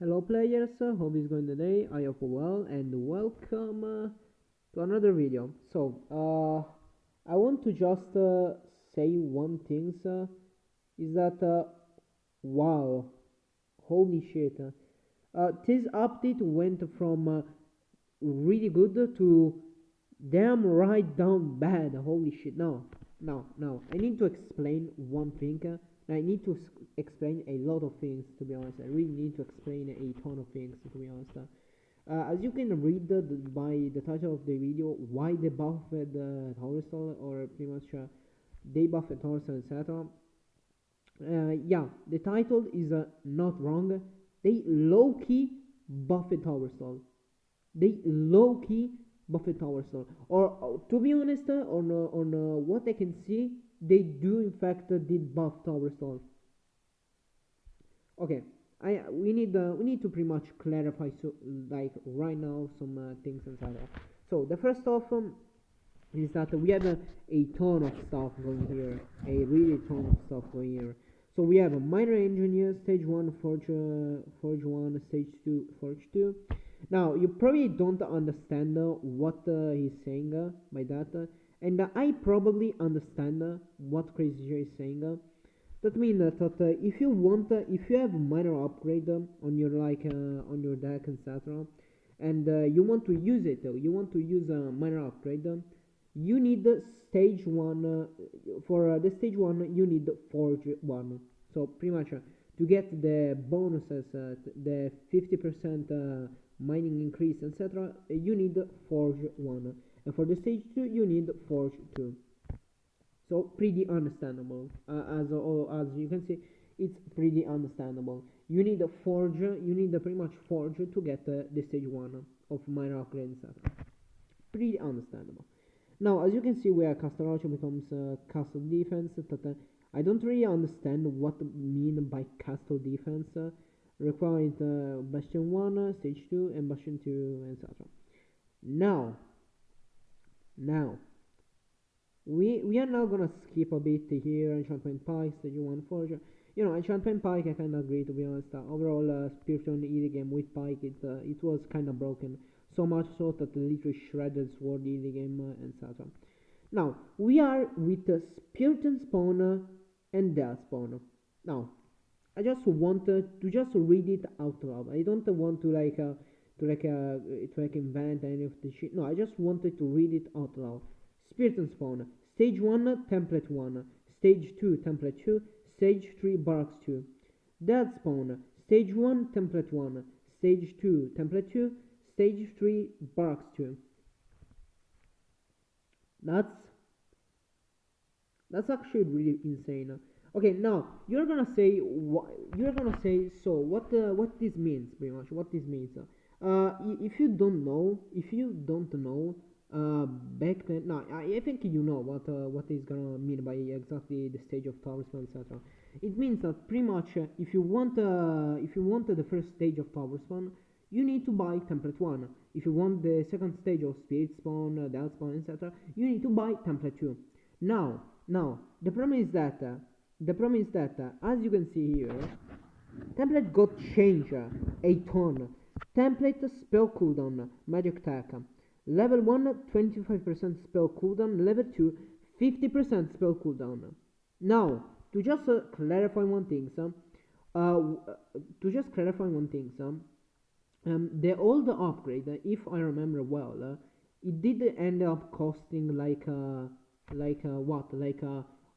Hello players, hope it's going today. I hope well and welcome to another video. I want to just say one thing is that wow, holy shit. This update went from really good to damn right down bad. Holy shit. No. I need to explain one thing. I need to explain a lot of things, to be honest. I really need to explain a ton of things, to be honest. As you can read by the title of the video, why they buffed towerstall, or pretty much they buffed towerstall, etc. Yeah, the title is not wrong. They low-key buffed towerstall. They low-key buffed towerstall. Or to be honest, on what I can see, they do in fact did buff towerstall. Okay, we need to pretty much clarify, so like right now, some things inside that. So the first off is that we have a ton of stuff going here, a really ton of stuff going here. So we have a minor engineer, stage 1, forge 1, stage 2, forge 2. Now you probably don't understand what he's saying by that, and I probably understand what Crazy J is saying. That means that if you want, if you have a minor upgrade on your on your deck, etc., and you want to use it, you want to use a minor upgrade, you need stage 1. For the stage 1, you need forge 1. So pretty much to get the bonuses, the 50% mining increase, etc., you need forge 1, and for the stage 2, you need forge 2. So pretty understandable. As you can see, it's pretty understandable. You need a forge. You need a pretty much forge to get the stage 1 of minor upgrade, etc. Pretty understandable. Now, as you can see, where castle archer becomes castle defense. I don't really understand what mean by castle defense. Required bastion 1, stage 2, and bastion 2, etc. Now we are now gonna skip a bit here. Enchantment Pike, stage 1 forge. You know, Enchantment Pike, I kinda agree, to be honest. Overall, Spiriton early game with Pike, it was kinda broken. So much so that literally shredded sword early game, etc. Now, we are with Spiriton spawn and Death spawn. Now, I just want to just read it out loud. I don't want to invent any of the shit. No, I just wanted to read it out loud. Spirit and Spawn, Stage 1, Template 1, Stage 2, Template 2, Stage 3, Barracks 2. Dead Spawn, Stage 1, Template 1, Stage 2, Template 2, Stage 3, Barracks 2. That's actually really insane. Okay, now you're gonna say so what this means, pretty much what this means. If you don't know, back then, no, I think you know what is gonna mean by exactly the stage of tower spawn, etc. It means that pretty much if you want the first stage of tower spawn, you need to buy template 1. If you want the second stage of spirit spawn, death spawn, etc., you need to buy template 2. Now the problem is that as you can see here, template got changed a ton. Template spell cooldown, magic attack. Level 1, 25% spell cooldown. Level 2, 50% spell cooldown. Now, to just clarify one thing, the old upgrade, if I remember well, it did end up costing like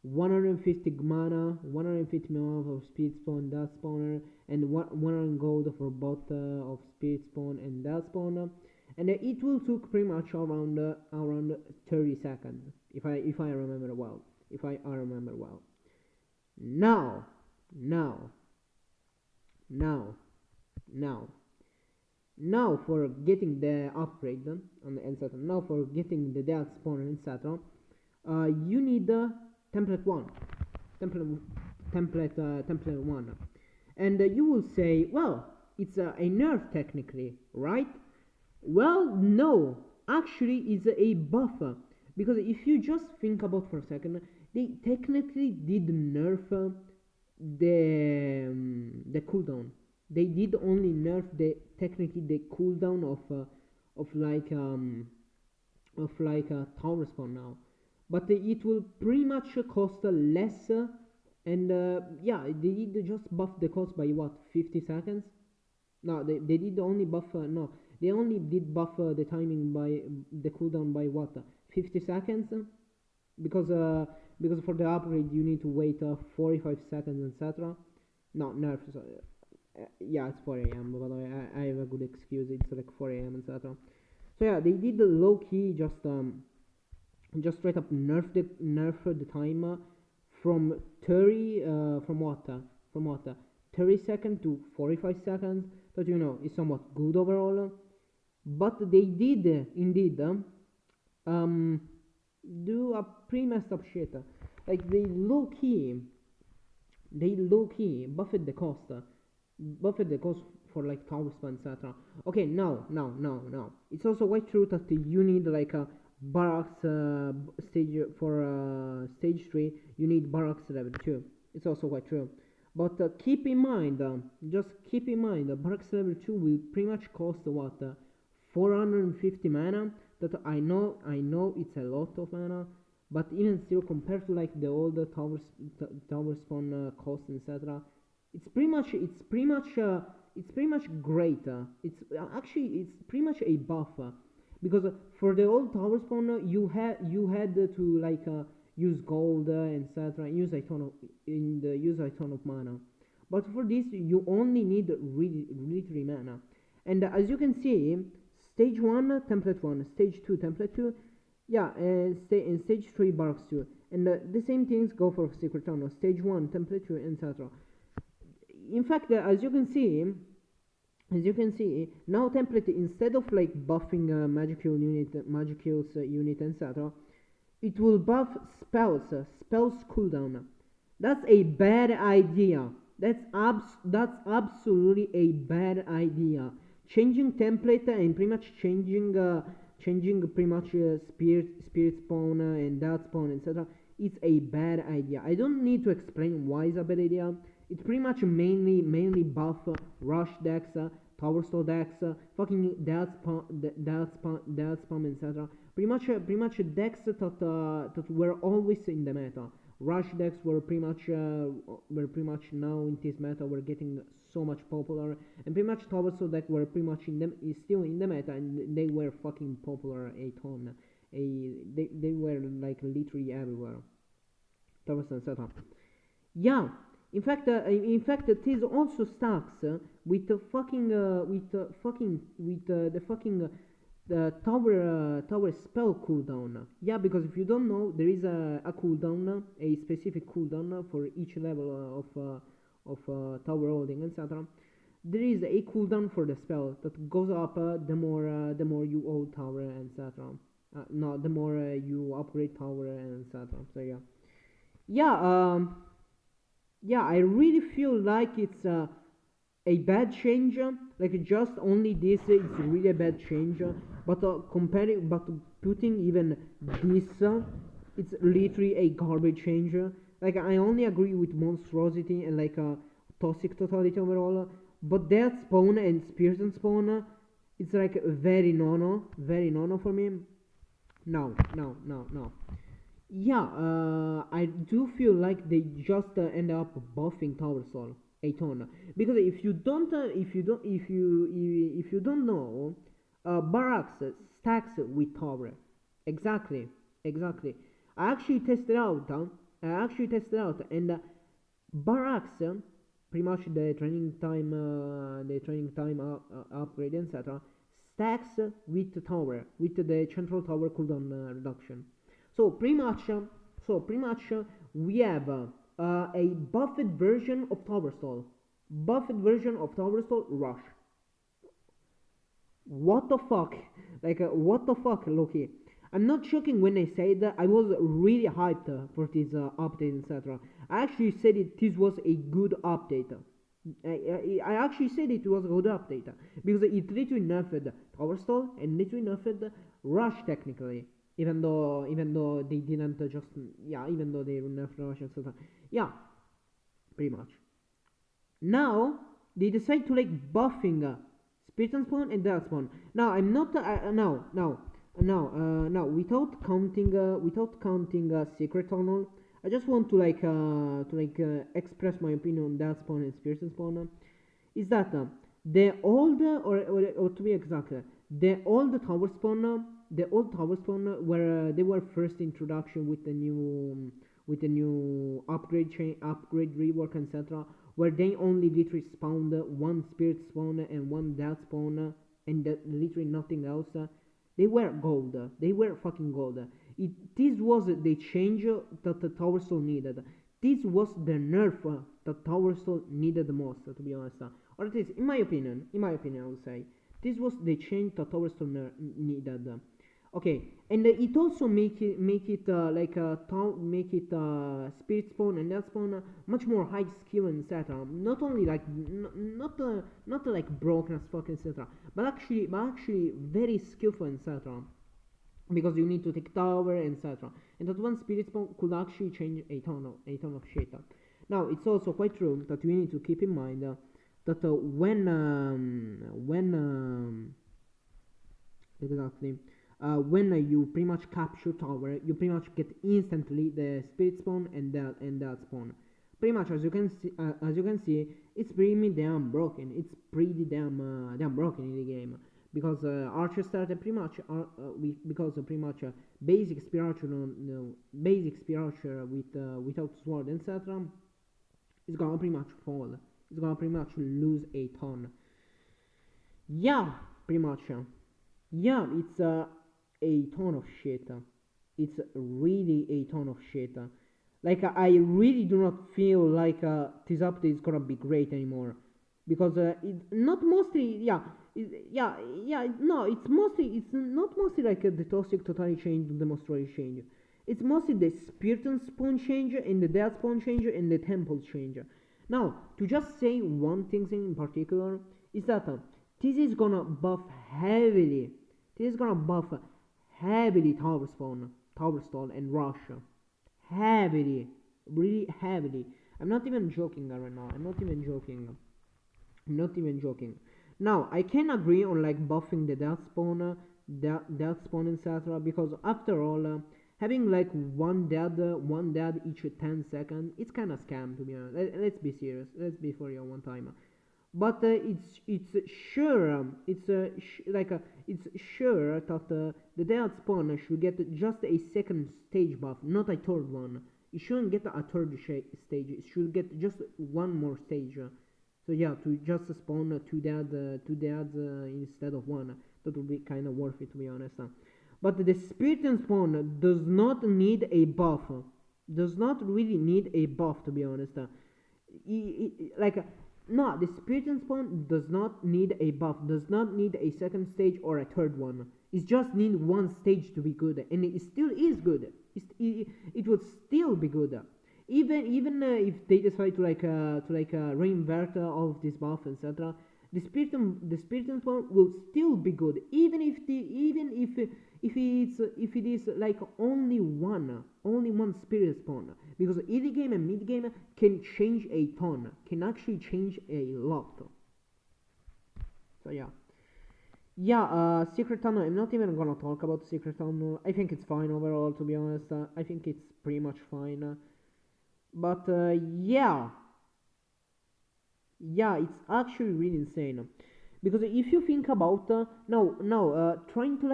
150 mana, 150 mana of speed spawn, death spawner, and 100 gold for both of speed spawn and death spawner, and it will took pretty much around 30 seconds, if I remember well. Now for getting the upgrade and etc. Now for getting the death spawner, etc. You need template 1, template 1, and you will say, well, it's a nerf technically, right? Well, no, actually it's a buff, because if you just think about for a second, they technically did nerf the cooldown. they did only nerf the technically the cooldown of like tower spawn now, but it will pretty much cost less, and yeah, they did just buff the cost by what, 50 seconds. No, they did only buff no, they only did buff the timing by the cooldown by what, 50 seconds, because because for the upgrade you need to wait 45 seconds, etc. No, nerf, so, yeah, it's 4 a.m. By the way, I have a good excuse. It's like 4 a.m. etc. So yeah, they did the low key, just straight up nerf the timer from 30 from what 30 seconds to 45 seconds. That, you know, is somewhat good overall. But they did indeed um do a pretty messed up shit. Like they low key buffed the cost for like tower spam, etc. Okay, no. It's also quite true that you need like a barracks stage for stage 3. You need barracks level 2. It's also quite true. But keep in mind, just keep in mind, barracks level 2 will pretty much cost what, 450 mana. That I know it's a lot of mana, but even still, compared to like the older tower spawn cost, etc., it's pretty much great. It's actually it's pretty much a buff, because for the old tower spawn you had to like use gold, etc., use a ton of use a ton of mana. But for this you only need really 3 mana, and as you can see, stage 1 template 1, stage 2 template 2, yeah, and stage 3 barracks 2, and the same things go for secret tunnel, stage 1 template 2, etc. In fact, as you can see, now template, instead of like buffing magicals unit, etc., it will buff spells cooldown. That's a bad idea. That's absolutely a bad idea. Changing template and pretty much changing pretty much spirit spawn and that spawn, etc. It's a bad idea. I don't need to explain why it's a bad idea. It's pretty much mainly buff rush decks, tower stall decks, fucking death spam, etc. Pretty much decks that were always in the meta. Rush decks were pretty much now in this meta were getting so much popular, and pretty much tower stall deck were pretty much is still in the meta, and they were fucking popular a ton. They were like literally everywhere. Tower stall setup. Yeah. In fact, this also stacks with the fucking the tower spell cooldown. Yeah, because if you don't know, there is a cooldown, a specific cooldown for each level of tower holding, etc. There is a cooldown for the spell that goes up the more you hold tower, etc. No, the more you upgrade tower, etc. So yeah, yeah. Yeah, I really feel like it's a bad change. Like just only this is really a bad change. But putting even this, it's literally a garbage change. Like I only agree with monstrosity and like toxic totality overall. But that spawn and spears and spawn, it's like very nono for me. No. Yeah, I do feel like they just end up buffing Tower Stall a ton, because if you don't know, Barracks stacks with Tower. Exactly. I actually tested out. And Barracks, pretty much the training time, upgrade, etc., stacks with Tower, with the central tower cooldown reduction. So pretty much, we have a buffed version of Tower Stall. Rush. What the fuck? Like, what the fuck, Loki? I'm not joking when I say that I was really hyped for this update, etc. I actually said this was a good update. I actually said it was a good update because it literally nerfed Tower Stall and literally nerfed Rush technically. Even though they didn't just, yeah, even though they nerfed Rush, etc. Yeah, pretty much. Now they decide to like buffing spirit and spawn and death spawn. Now I'm not now without counting secret tunnel. I just want to express my opinion on death spawn and spirit and spawn. Is that the old or to be exact, the old tower spawn, where they were first introduction with the new upgrade rework, etc., where they only literally spawned one spirit spawn and one death spawn and literally nothing else. They were gold. They were fucking gold. This was the change that the tower stall needed. This was the nerf that tower stall needed the most, to be honest. Or at least, in my opinion, I would say this was the change that tower stall needed. Okay, and it also make it spirit spawn and death spawn much more high skill and etc. Not only like not like broken as fuck etc. But actually very skillful and etc. Because you need to take tower and etc. And that one spirit spawn could actually change a ton of shit. Now it's also quite true that we need to keep in mind that when you pretty much capture tower, you pretty much get instantly the spirit spawn and that spawn. Pretty much as you can see, it's pretty damn broken. It's pretty damn broken in the game because archer started pretty much basic spear archer without sword etc. is gonna pretty much fall. It's gonna pretty much lose a ton. Yeah, pretty much. Yeah, it's a ton of shit. It's really a ton of shit. Like I really do not feel like this update is gonna be great anymore, because it's not mostly it's not mostly like the toxic totally change, the demonstration change. It's mostly the spirit and spawn change and the death spawn change and the temple change. Now, to just say one thing in particular is that this is gonna buff heavily. This is gonna buff heavily tower stall, and rush. Heavily, really heavily. I'm not even joking right now. I'm not even joking. Now, I can agree on like buffing the death spawn, etc. Because after all, having like one dead each 10 seconds, it's kind of scam, to be honest. Let's be serious. Let's be for real one time. But it's sure that the death spawn should get just a second stage buff, not a third one. It shouldn't get a third stage. It should get just one more stage. So yeah, to just spawn two deads instead of one, that would be kind of worth it, to be honest. But the spirit and spawn does not need a buff. Does not really need a buff, to be honest. No, the spirit and spawn does not need a buff, does not need a second stage or a third one. It just need one stage to be good, and it still is good. It would still be good, even if they decide to reinvert all of this buff, etc. The spirit and spawn will still be good, even if it is like only one spirit spawn, because early game and mid game can change a ton, can actually change a lot. So secret tunnel, I'm not even gonna talk about secret tunnel. I think it's fine overall, to be honest. I think it's pretty much fine, but it's actually really insane. Because if you think about trying to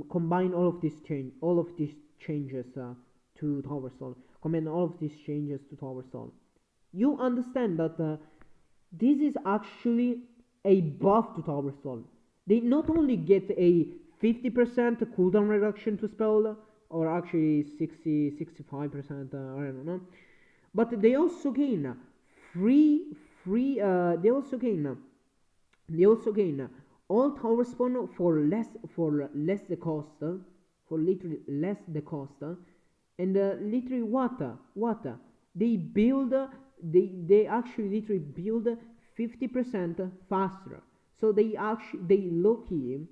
combine all of these changes to tower stall, combine all of these changes to tower stall, you understand that this is actually a buff to tower stall. They not only get a 50% cooldown reduction to spell, or actually 65%, I don't know, but they also gain they also gain all tower spawn for less the cost, for literally less the cost, and literally what they actually literally build 50% faster. So they lucky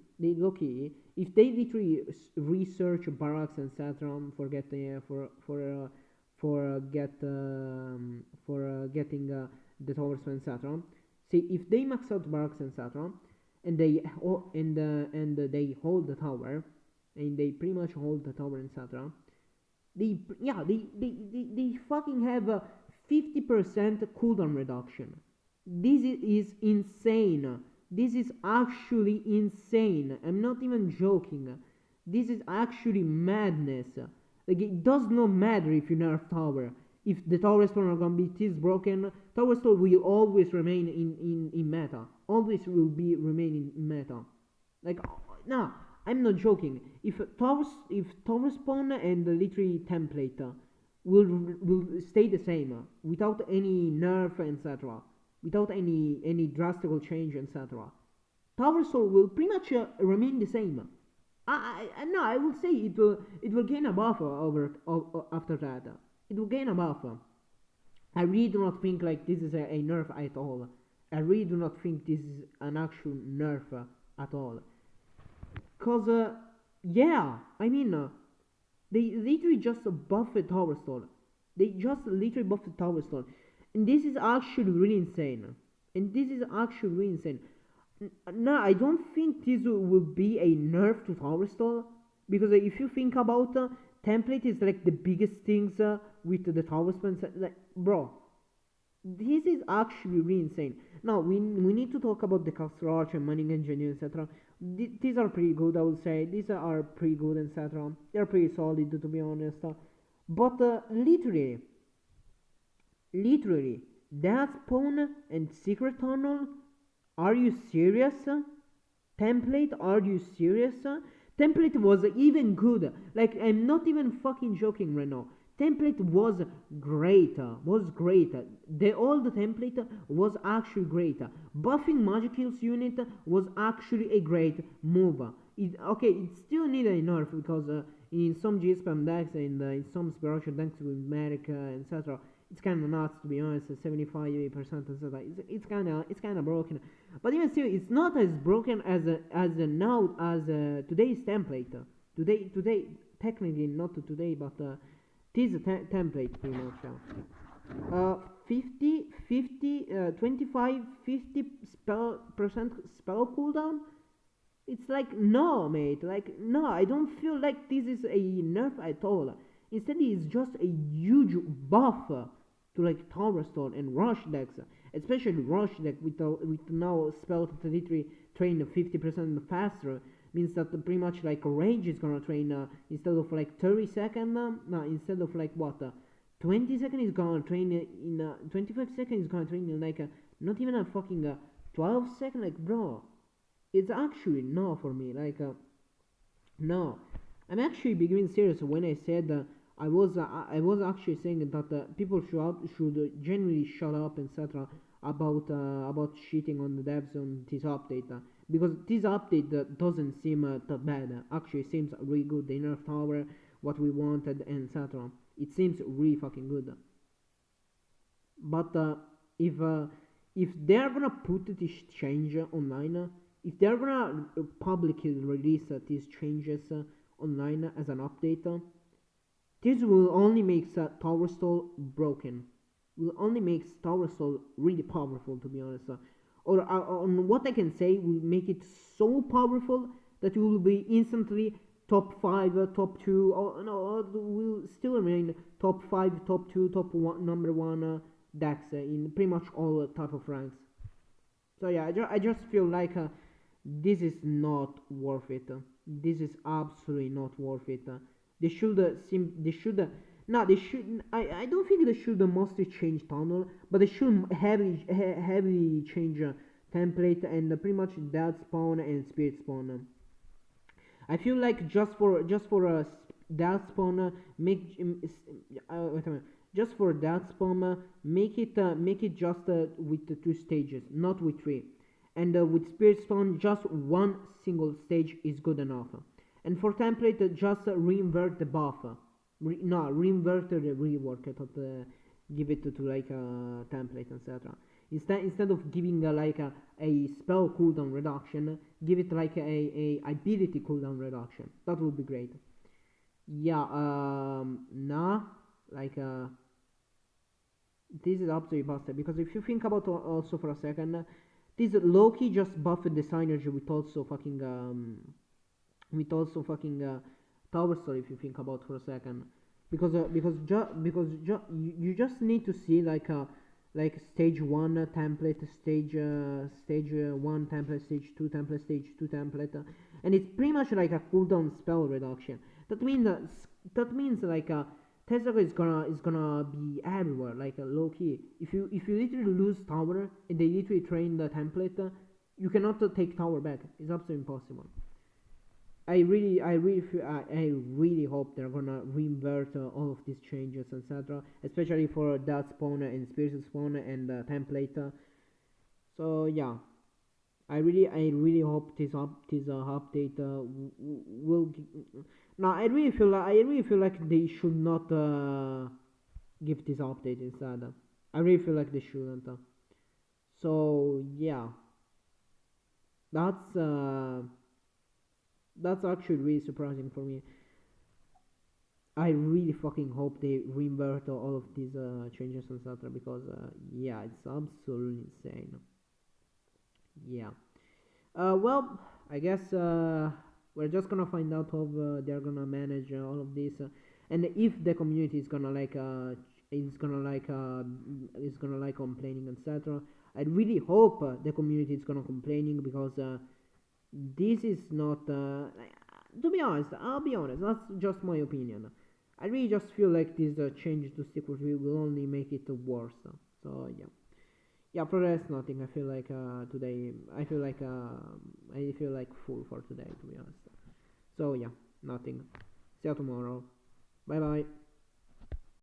if they literally research barracks and etc. getting the towers, etc. See, if they max out barracks, etc., and they hold the tower, and they pretty much hold the tower, etc. They fucking have a 50% cooldown reduction. This is insane. This is actually insane. I'm not even joking. This is actually madness. Like, it does not matter if you nerf tower. If the tower spawn are gonna be this broken, tower stall will always remain in meta. Always will be remaining in meta. Like, no, I'm not joking. If tower spawn and the literally template will stay the same without any nerf, etc., without any drastic change, etc., tower stall will pretty much remain the same. I would say it will gain a buff over after that. It will gain a buff. I really do not think like this is a nerf at all. I really do not think this is an actual nerf at all. Cause yeah, I mean they literally just buffed tower stall. They just literally buffed tower stall, and this is actually really insane. No, I don't think this will be a nerf to tower stall, because if you think about template is like the biggest things with the tower spans. Like, bro, this is actually really insane. Now we need to talk about the caster arch and mining engineer, etc. These are pretty good, I would say. These are pretty good, etc. They're pretty solid, to be honest. But literally, that spawn and secret tunnel. Are you serious? Template, are you serious? Template was even good. Like, I'm not even fucking joking right now. Template was great. The old template was actually great. Buffing magic kills unit was actually a great move. It still needs a nerf, because in some G spam decks and in some spiritual decks with medic, etc., it's kind of nuts, to be honest. 75% etc. It's kind of broken. But even still, it's not as broken as today's template. Today technically not today, but this template pretty much. 25, 50% spell cooldown. It's like, no, mate. Like, no, I don't feel like this is a nerf at all. Instead, it's just a huge buff to like tower stall and rush decks, especially rush deck with now spell to literally train 50% faster. Means that pretty much like range is gonna train instead of like 30 seconds. Instead of like what 20 seconds is gonna train in 25 seconds is gonna train in like not even a fucking 12 seconds. Like, bro, it's actually no for me. Like, no, I'm actually being serious when I said I was actually saying that people should genuinely shut up, etc. About shitting on the devs on this update, because this update doesn't seem that bad. Actually, it seems really good. The nerf tower, what we wanted, etc. It seems really fucking good. But if they're gonna put this change online, if they're gonna publicly release these changes online as an update. This will only make tower stall broken. Will only make tower stall really powerful, to be honest. Or on what I can say, will make it so powerful that it will be instantly top 5, top 2, or no, will still remain top 5, top 2, top 1, number 1 decks in pretty much all type of ranks. So yeah, I just feel like this is not worth it. This is absolutely not worth it. They should I don't think they should mostly change tunnel, but they should heavily change template and pretty much that spawn and spirit spawn. I feel like just for that spawn make wait a minute. Just for that spawn make it just with the 2 stages, not with 3. And with spirit spawn just 1 single stage is good enough. And for template, just reinvert the buff. Reinvert the rework. I thought give it to like a template, etc. Instead of giving like a spell cooldown reduction, give it like a ability cooldown reduction. That would be great. Yeah. Like this is absolutely busted, because if you think about also for a second, this Loki just buffed the synergy with also fucking Tower Story, if you think about for a second, you just need to see like stage one template, stage one template, stage two template, stage two template, and it's pretty much like a cooldown spell reduction. That means Tesla is gonna be everywhere, like low key. If you literally lose tower and they literally train the template, you cannot take tower back. It's absolutely impossible. I really hope they're gonna reinvert all of these changes, etc. Especially for that spawn and spirit spawn and template. So yeah, I really hope this update will. No, I really feel like they should not give this update instead. I really feel like they shouldn't. So yeah, that's uh, that's actually really surprising for me. I really fucking hope they reinvert all of these changes, etc. Because yeah, it's absolutely insane. Yeah. Well, I guess we're just gonna find out how they're gonna manage all of this, and if the community is gonna like complaining, etc. I really hope the community is gonna complaining, because this is not. To be honest, I'll be honest. That's just my opinion. I really just feel like this change to secret will only make it worse. So yeah. Yeah, for the rest, nothing. I feel like today. I feel like full for today, to be honest. So yeah, nothing. See you tomorrow. Bye bye.